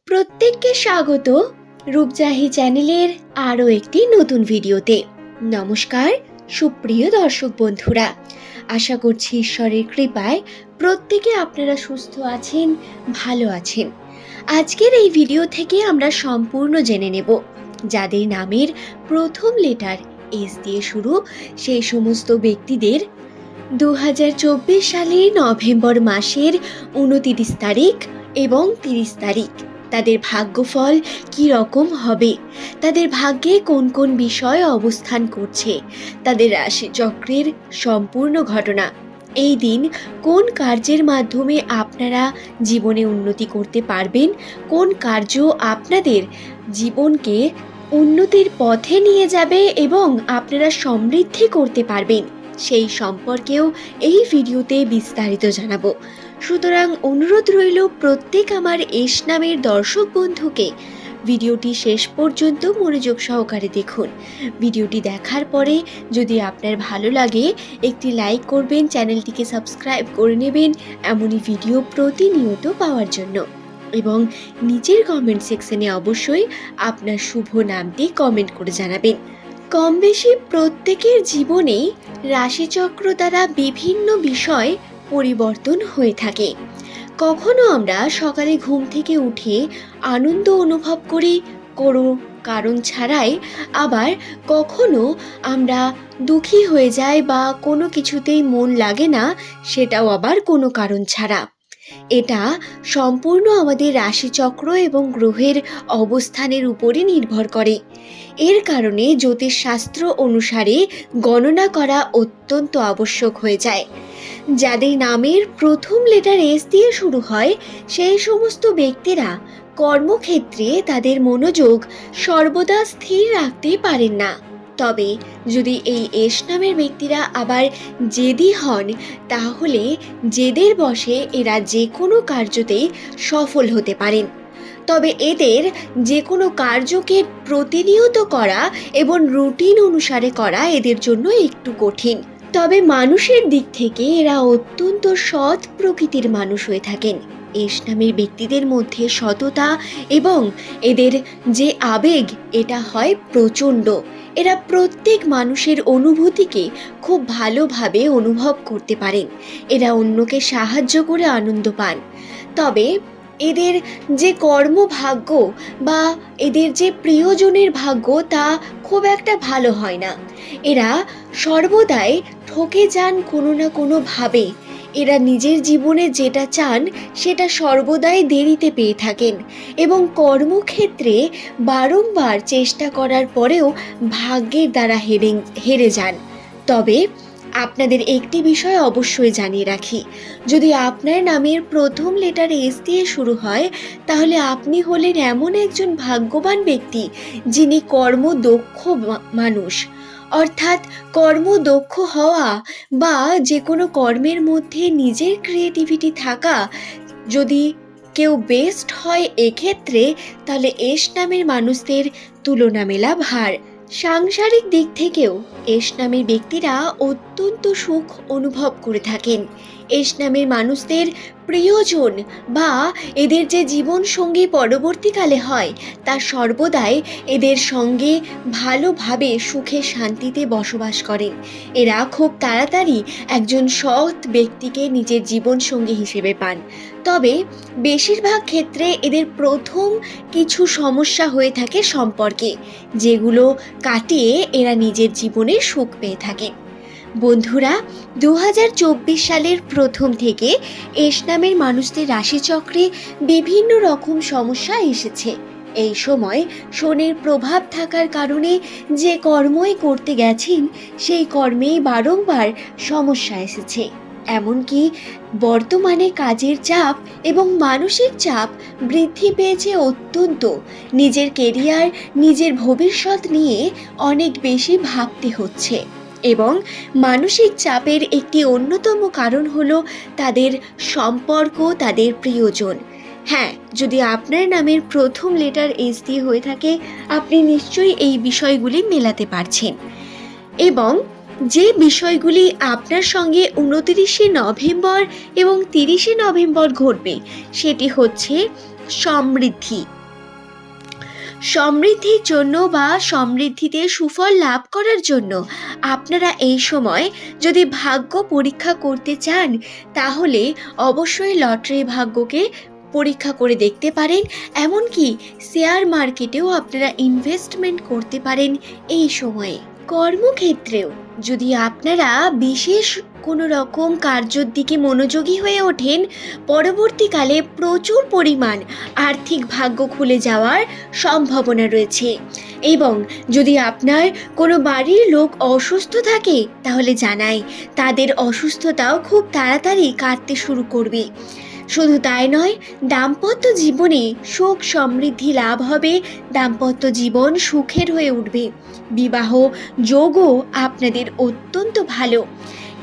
প্রত্যেককে স্বাগত রূপজাহি চ্যানেলের আরও একটি নতুন ভিডিওতে। নমস্কার সুপ্রিয় দর্শক বন্ধুরা, আশা করছি ঈশ্বরের কৃপায় প্রত্যেকে আপনারা সুস্থ আছেন, ভালো আছেন। আজকের এই ভিডিও থেকে আমরা সম্পূর্ণ জেনে নেব যাদের নামের প্রথম লেটার এস দিয়ে শুরু সেই সমস্ত ব্যক্তিদের 2024 সালের নভেম্বর মাসের 29 তারিখ এবং 30 তারিখ তাদের ভাগ্যফল কি রকম হবে, তাদের ভাগ্যে কোন কোন বিষয় অবস্থান করছে, তাদের রাশিচক্রের সম্পূর্ণ ঘটনা, এই দিন কোন কার্যের মাধ্যমে আপনারা জীবনে উন্নতি করতে পারবেন, কোন কার্য আপনাদের জীবনকে উন্নতির পথে নিয়ে যাবে এবং আপনারা সমৃদ্ধি করতে পারবেন, সেই সম্পর্কেও এই ভিডিওতে বিস্তারিত জানাবো। সুতরাং অনুরোধ রইল প্রত্যেক আমার এস নামের দর্শক বন্ধুকে ভিডিওটি শেষ পর্যন্ত মনোযোগ সহকারে দেখুন। ভিডিওটি দেখার পরে যদি আপনার ভালো লাগে একটি লাইক করবেন, চ্যানেলটিকে সাবস্ক্রাইব করে নেবেন এমনই ভিডিও প্রতিনিয়ত পাওয়ার জন্য, এবং নিচের কমেন্ট সেকশনে অবশ্যই আপনার শুভ নামটি কমেন্ট করে জানাবেন। কম বেশি প্রত্যেকের জীবনেই রাশিচক্র দ্বারা বিভিন্ন বিষয় পরিবর্তন হয়ে থাকে। কখনো আমরা সকালে ঘুম থেকে উঠে আনন্দ অনুভব করি কোনো কারণ ছাড়াই, আবার কখনো আমরা দুঃখী হয়ে যাই বা কোনো কিছুতেই মন লাগে না, সেটাও আবার কোনো কারণ ছাড়া। এটা সম্পূর্ণ আমাদের রাশিচক্র এবং গ্রহের অবস্থানের উপরে নির্ভর করে। এর কারণে জ্যোতিষশাস্ত্র অনুসারে গণনা করা অত্যন্ত আবশ্যক হয়ে যায়। যাদের নামের প্রথম লেটার এস দিয়ে শুরু হয় সেই সমস্ত ব্যক্তিরা কর্মক্ষেত্রে তাদের মনোযোগ সর্বদা স্থির রাখতে পারেন না। তবে যদি এই এস নামের ব্যক্তিরা আবার জেদি হন, তাহলে জেদের বশে এরা যে কোনো কার্যতেই সফল হতে পারেন। তবে এদের যে কোনো কার্যকে প্রতিনিয়ত করা এবং রুটিন অনুসারে করা এদের জন্য একটু কঠিন। তবে মানুষের দিক থেকে এরা অত্যন্ত সৎ প্রকৃতির মানুষ হয়ে থাকেন। এস নামের ব্যক্তিদের মধ্যে সততা এবং এদের যে আবেগ, এটা হয় প্রচণ্ড। এরা প্রত্যেক মানুষের অনুভূতিকে খুব ভালোভাবে অনুভব করতে পারেন। এরা অন্যকে সাহায্য করে আনন্দ পান। তবে এদের যে কর্মভাগ্য বা এদের যে প্রিয়জনের ভাগ্য তা খুব একটা ভালো হয় না। এরা সর্বদাই ঠকে যান কোনো না কোনোভাবে। এরা নিজের জীবনে যেটা চান সেটা সর্বদাই দেরিতে পেয়ে থাকেন এবং কর্মক্ষেত্রে বারংবার চেষ্টা করার পরেও ভাগ্যের দ্বারা হেরে যান। তবে আপনাদের একটি বিষয় অবশ্যই জানিয়ে রাখি, যদি আপনার নামের প্রথম লেটার এস দিয়ে শুরু হয়, তাহলে আপনি হলেন এমন একজন ভাগ্যবান ব্যক্তি যিনি কর্মদক্ষ মানুষ। অর্থাৎ কর্মদক্ষ হওয়া বা যে কোনো কর্মের মধ্যে নিজের ক্রিয়েটিভিটি থাকা যদি কেউ বেস্ট হয় এক্ষেত্রে, তাহলে এস নামের মানুষদের তুলনা মেলা ভার। সাংসারিক দিক থেকেও এস নামের ব্যক্তিরা অত্যন্ত সুখ অনুভব করে থাকেন। এস নামের মানুষদের প্রিয়জন বা এদের যে জীবন সঙ্গী পরবর্তীকালে হয়, তা সর্বদাই এদের সঙ্গে ভালোভাবে সুখে শান্তিতে বসবাস করেন। এরা খুব তাড়াতাড়ি একজন সৎ ব্যক্তিকে নিজের জীবন সঙ্গী হিসেবে পান। তবে বেশিরভাগ ক্ষেত্রে এদের প্রথম কিছু সমস্যা হয়ে থাকে সম্পর্কে, যেগুলো কাটিয়ে এরা নিজের জীবনে সুখ পেয়ে থাকেন। বন্ধুরা, 2024 সালের প্রথম থেকে এস নামের মানুষদের রাশিচক্রে বিভিন্ন রকম সমস্যা এসেছে। এই সময় শনির প্রভাব থাকার কারণে যে কর্মই করতে গেছেন সেই কর্মেই বারংবার সমস্যা এসেছে। এমনকি বর্তমানে কাজের চাপ এবং মানসিক চাপ বৃদ্ধি পেয়েছে অত্যন্ত। নিজের কেরিয়ার, নিজের ভবিষ্যৎ নিয়ে অনেক বেশি ভাবতে হচ্ছে এবং মানসিক চাপের একটি অন্যতম কারণ হলো তাদের সম্পর্ক, তাদের প্রিয়জন। হ্যাঁ, যদি আপনার নামের প্রথম লেটার এস দিয়ে হয়ে থাকে, আপনি নিশ্চয়ই এই বিষয়গুলি মেলাতে পারছেন। এবং যে বিষয়গুলি আপনার সঙ্গে 29 নভেম্বর এবং 30 নভেম্বর ঘটবে সেটি হচ্ছে সমৃদ্ধি, সমৃদ্ধির জন্য বা সমৃদ্ধিতে সুফল লাভ করার জন্য আপনারা এই সময় যদি ভাগ্য পরীক্ষা করতে চান, তাহলে অবশ্যই লটারি ভাগ্যকে পরীক্ষা করে দেখতে পারেন। এমনকি শেয়ার মার্কেটেও আপনারা ইনভেস্টমেন্ট করতে পারেন এই সময়ে। কর্মক্ষেত্রেও যদি আপনারা বিশেষ কোনো রকম কার্যর দিকে মনোযোগী হয়ে ওঠেন, পরবর্তীকালে প্রচুর পরিমাণ আর্থিক ভাগ্য খুলে যাওয়ার সম্ভাবনা রয়েছে। এবং যদি আপনার কোনো বাড়ির লোক অসুস্থ থাকে, তাহলে জানাই তাদের অসুস্থতাও খুব তাড়াতাড়ি কাটতে শুরু করবে। শুধু তাই নয়, দাম্পত্য জীবনে সুখ সমৃদ্ধি লাভ হবে, দাম্পত্য জীবন সুখের হয়ে উঠবে, বিবাহ যোগও আপনাদের অত্যন্ত ভালো।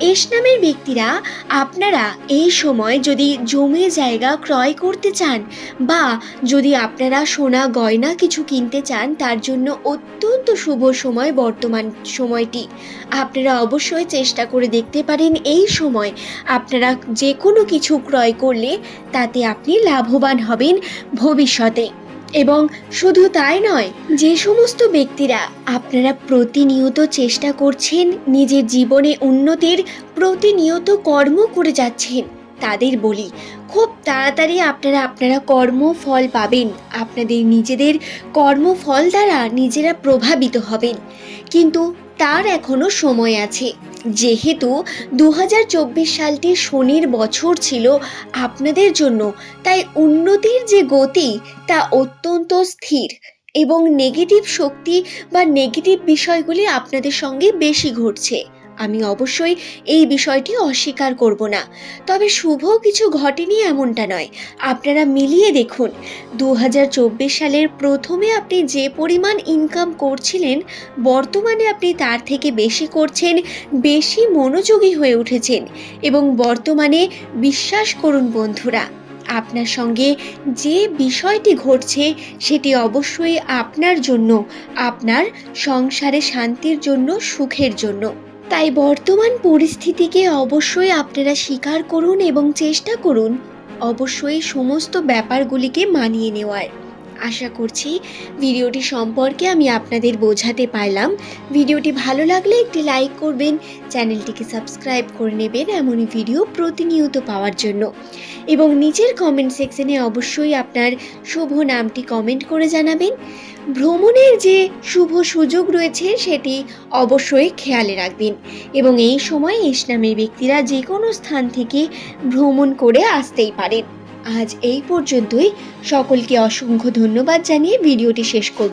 এস নামের ব্যক্তিরা আপনারা এই সময় যদি জমি জায়গা ক্রয় করতে চান বা যদি আপনারা সোনা গয়না কিছু কিনতে চান, তার জন্য অত্যন্ত শুভ সময় বর্তমান সময়টি। আপনারা অবশ্যই চেষ্টা করে দেখতে পারেন এই সময় আপনারা যে কোনো কিছু ক্রয় করলে তাতে আপনি লাভবান হবেন ভবিষ্যতে। এবং শুধু তাই নয়, যে সমস্ত ব্যক্তিরা আপনারা প্রতিনিয়ত চেষ্টা করছেন নিজের জীবনে উন্নতির, প্রতিনিয়ত কর্ম করে যাচ্ছেন, তাদের বলি খুব তাড়াতাড়ি আপনারা কর্মফল পাবেন। আপনাদের নিজেদের কর্মফল দ্বারা নিজেরা প্রভাবিত হবেন, কিন্তু তার এখনো সময় আছে। যেহেতু 2024 সালটি শনির বছর ছিল আপনাদের জন্য, তাই উন্নতির যে গতি তা অত্যন্ত স্থির এবং নেগেটিভ শক্তি বা নেগেটিভ বিষয়গুলি আপনাদের সঙ্গে বেশি ঘটছে। আমি অবশ্যই এই বিষয়টি অস্বীকার করব না, তবে শুভ কিছু ঘটেনি এমনটা নয়। আপনারা মিলিয়ে দেখুন, 2024 সালের প্রথমে আপনি যে পরিমাণ ইনকাম করছিলেন, বর্তমানে আপনি তার থেকে বেশি করছেন, বেশি মনোযোগী হয়ে উঠেছেন। এবং বর্তমানে বিশ্বাস করুন বন্ধুরা, আপনার সঙ্গে যে বিষয়টি ঘটছে সেটি অবশ্যই আপনার জন্য, আপনার সংসারে শান্তির জন্য, সুখের জন্য। তাই বর্তমান পরিস্থিতিকে অবশ্যই আপনারা স্বীকার করুন এবং চেষ্টা করুন অবশ্যই সমস্ত ব্যাপারগুলিকে মানিয়ে নেওয়ার। আশা করছি ভিডিওটি সম্পর্কে আমি আপনাদের বোঝাতে পারলাম। ভিডিওটি ভালো লাগলে একটি লাইক করবেন, চ্যানেলটিকে সাবস্ক্রাইব করে নেবেন এমনই ভিডিও প্রতিনিয়ত পাওয়ার জন্য। এবং নিচের কমেন্ট সেকশনে অবশ্যই আপনার শুভ নামটি কমেন্ট করে জানাবেন। ভ্রমণের যে শুভ সুযোগ রয়েছে সেটি অবশ্যই খেয়ালে রাখবেন। এবং এই সময় এস নামের ব্যক্তিরা যে কোনো স্থান থেকে ভ্রমণ করে আসতেই পারেন। আজ এই পর্যন্তই। সকলকে অসংখ্য ধন্যবাদ জানিয়ে ভিডিওটি শেষ করব।